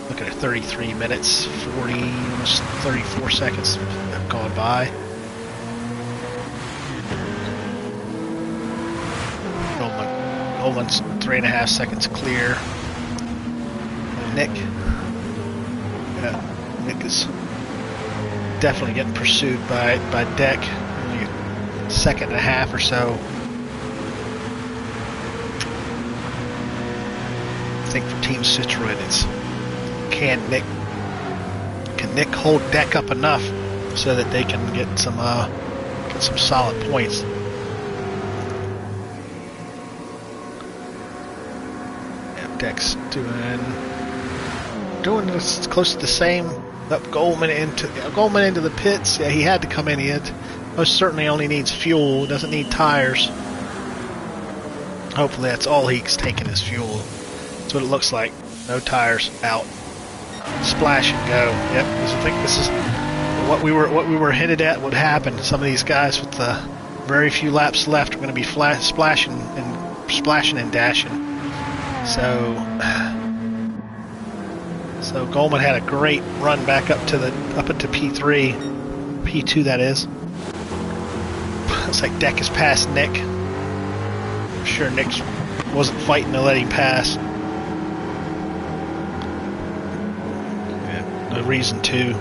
Looking at 33 minutes, 34 seconds have gone by. Nolan's 3.5 seconds clear. And Nick is definitely getting pursued by Deck. Only a second and a half or so. I think for Team Citroën, it's can Nick hold Deck up enough so that they can get some solid points. Deck's doing this close to the same. Up Goldman into the pits. Yeah, he had to come in. He most certainly only needs fuel. Doesn't need tires. Hopefully that's all he's taking is fuel. That's what it looks like. No tires. Out. Splash and go. Yep. I think this is what we were hinted at would happen. Some of these guys with the very few laps left are going to be splashing and dashing. So Goldman had a great run back up into P3, P2 that is. Looks like Deck has passed Nick. I'm sure Nick wasn't fighting to let him pass. Yeah, no reason to.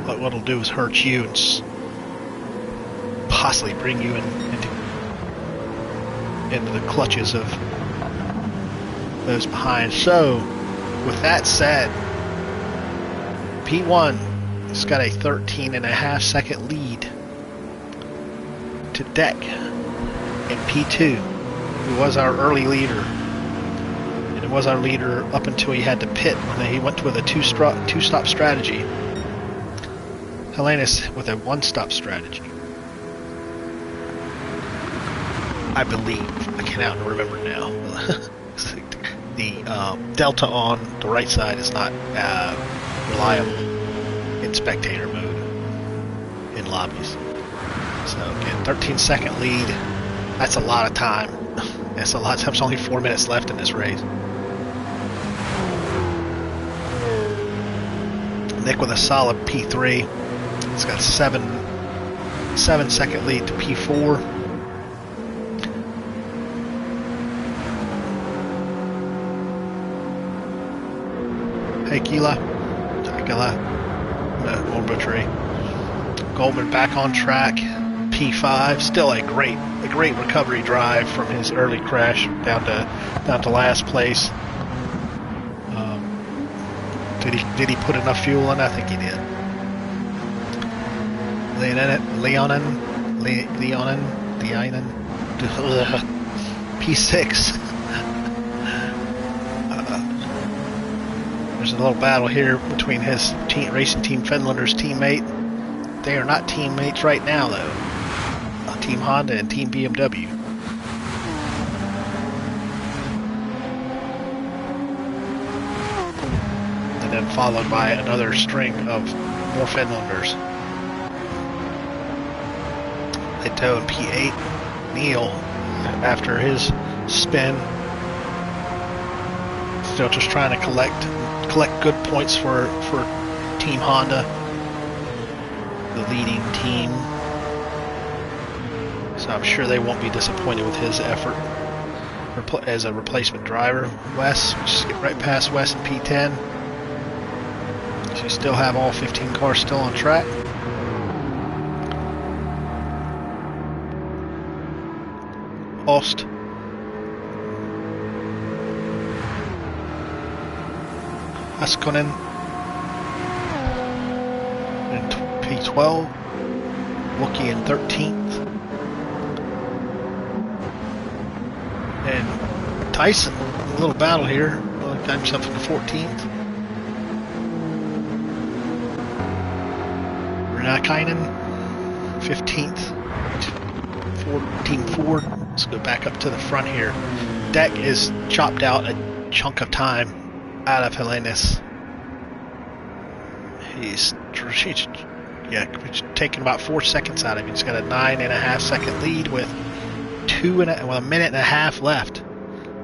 But what it'll do is hurt you and possibly bring you into the clutches of those behind. So, with that said, P1 has got a 13.5 second lead to Deck in P2, who was our early leader. And it was our leader up until he had to pit when he went with a two-stop strategy. Helenas with a one-stop strategy. I believe. I cannot remember now. The delta on the right side is not reliable in spectator mode in lobbies. So again, 13-second lead. That's a lot of time. That's a lot of time. There's only 4 minutes left in this race. Nick with a solid P3. He's got 7-second lead to P4. Aquila, more butchery. Goldman back on track, P5. Still a great recovery drive from his early crash down to last place. Did he put enough fuel in? I think he did. Leonin, P6. There's a little battle here between his racing team Finlander's teammate. They are not teammates right now, though. Team Honda and Team BMW. And then followed by another string of more Finlanders. Leto and P8. Neil, after his spin, still just trying to collect good points for Team Honda, the leading team. So I'm sure they won't be disappointed with his effort as a replacement driver. Wes, just get right past Wes in P10. So you still have all 15 cars still on track. Ost. Askonen in P12. Wookie in 13th. And Tyson, a little battle here. Got himself into 14th. Renakainen, 15th. Team Ford. Let's go back up to the front here. Deck is chopped out a chunk of time out of Helenius. He's taking about 4 seconds out of him. He's got a 9.5 second lead with a minute and a half left.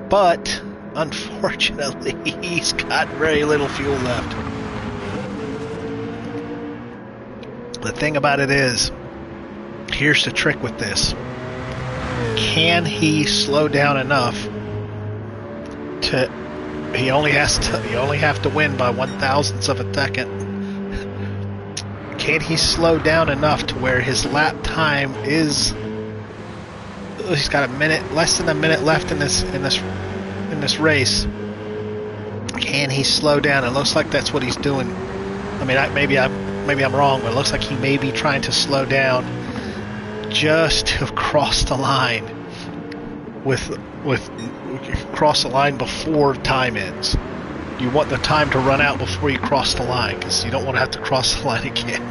But unfortunately, he's got very little fuel left. The thing about it is, here's the trick with this. Can he slow down enough to? He only have to win by 1/1000th of a second. Can he slow down enough to where his lap time is? He's got less than a minute left in this race. Can he slow down? It looks like that's what he's doing. I mean, maybe I'm wrong, but it looks like he may be trying to slow down just to cross the line cross the line before time ends. You want the time to run out before you cross the line, because you don't want to have to cross the line again.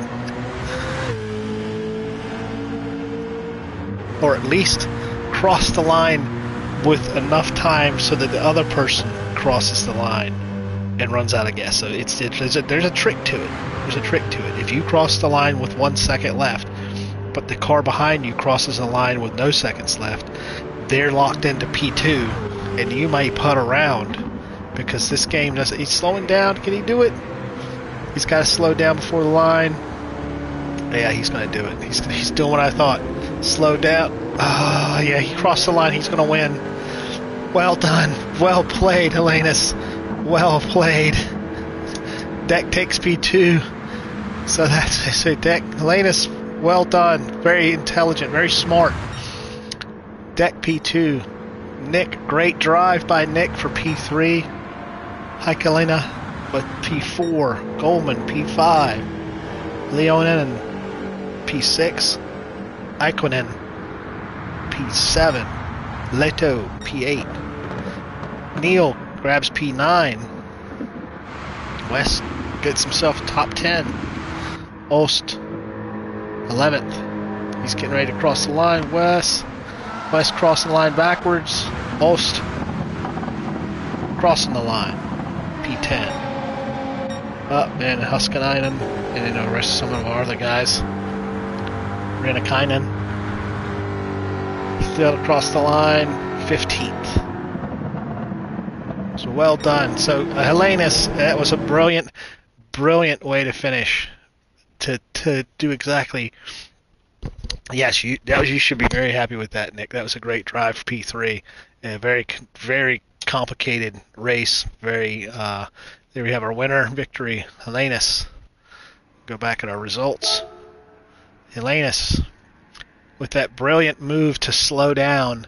Or at least cross the line with enough time so that the other person crosses the line and runs out of gas. So there's a trick to it. There's a trick to it. If you cross the line with 1 second left, but the car behind you crosses the line with no seconds left, they're locked into P2, and you may putt around, because this game doesn't. He's slowing down. Can he do it? He's got to slow down before the line. Yeah, he's going to do it. He's doing what I thought. Slow down. Oh, yeah, he crossed the line. He's going to win. Well done. Well played, Helenius. Well played. Deck takes P2. So Deck, Helenius, well done. Very intelligent, very smart. Deck P2. Nick, great drive by Nick for P3. Heikelina with P4. Goldman, P5. Leonin, P6. Ikonen, P7. Leto, P8. Neil grabs P9. West gets himself top 10. Ost, 11th. He's getting ready to cross the line. West crossing the line backwards. Ost crossing the line. P10. Up and Huskanainen, and then the rest of some of our other guys. Renakainen still across the line, 15th. So well done. So Helenius, that was a brilliant way to finish. To do exactly. Yes, you should be very happy with that, Nick. That was a great drive for P3. A very complicated race. Very There we have our winner, victory, Helenus. Go back at our results. Helenus, with that brilliant move to slow down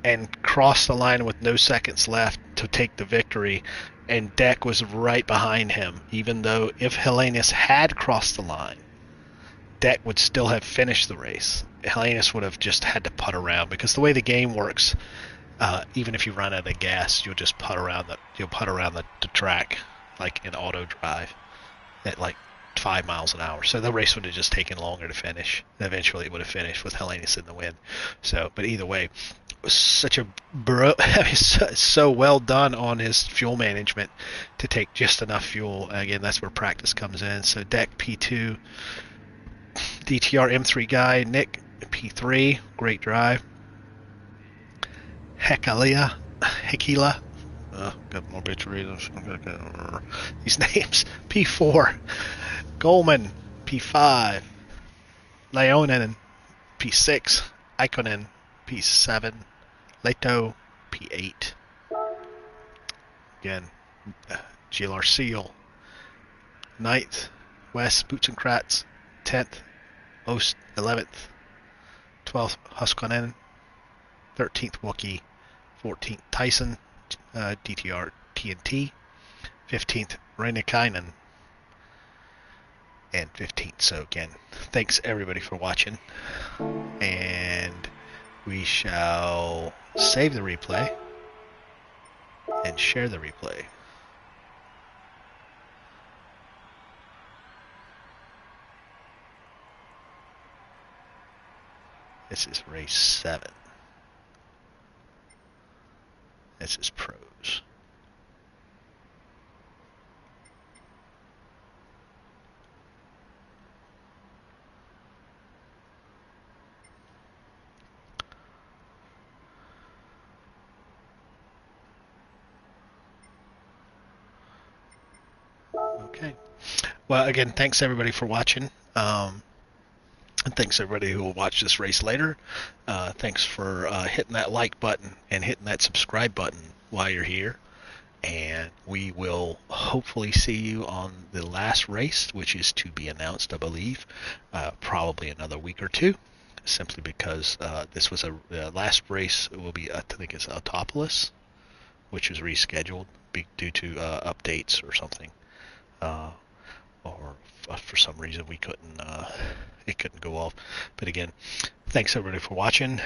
and cross the line with no seconds left to take the victory, and Deck was right behind him, even though if Helenus had crossed the line, Deck would still have finished the race. Helenus would have just had to putt around, because the way the game works, even if you run out of gas, you'll just putt around the track like in auto drive at like 5 miles an hour. So the race would have just taken longer to finish. And eventually it would have finished with Helenus in the win. So, but either way, it was such a so well done on his fuel management to take just enough fuel. Again, that's where practice comes in. So Deck P2, DTR M3 guy, Nick P3, great drive. Hekila, got more bits to read. These names. P4, Goldman, P5, Leonin, P6, Ikonen, P7, Leto, P8. Again, GLR Seal, 9th, West Butchenkratz, 10th, Ost, 11th, 12th, Huskonen, 13th, Wookie, 14th, Tyson, DTR TNT, 15th, Reinikainen, and 15th. So again, thanks everybody for watching, and we shall save the replay and share the replay. This is race 7. This is pros. Okay. Well, again, thanks everybody for watching. And thanks everybody who will watch this race later. Thanks for hitting that like button and hitting that subscribe button while you're here. And we will hopefully see you on the last race, which is to be announced, I believe, probably another week or two, simply because this was the last race will be, I think it's Autopolis, which was rescheduled due to updates or something. Or for some reason we couldn't, it couldn't go off. But again, thanks everybody for watching,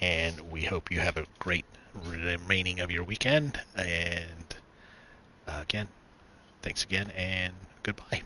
and we hope you have a great remaining of your weekend. And again, thanks again, and goodbye.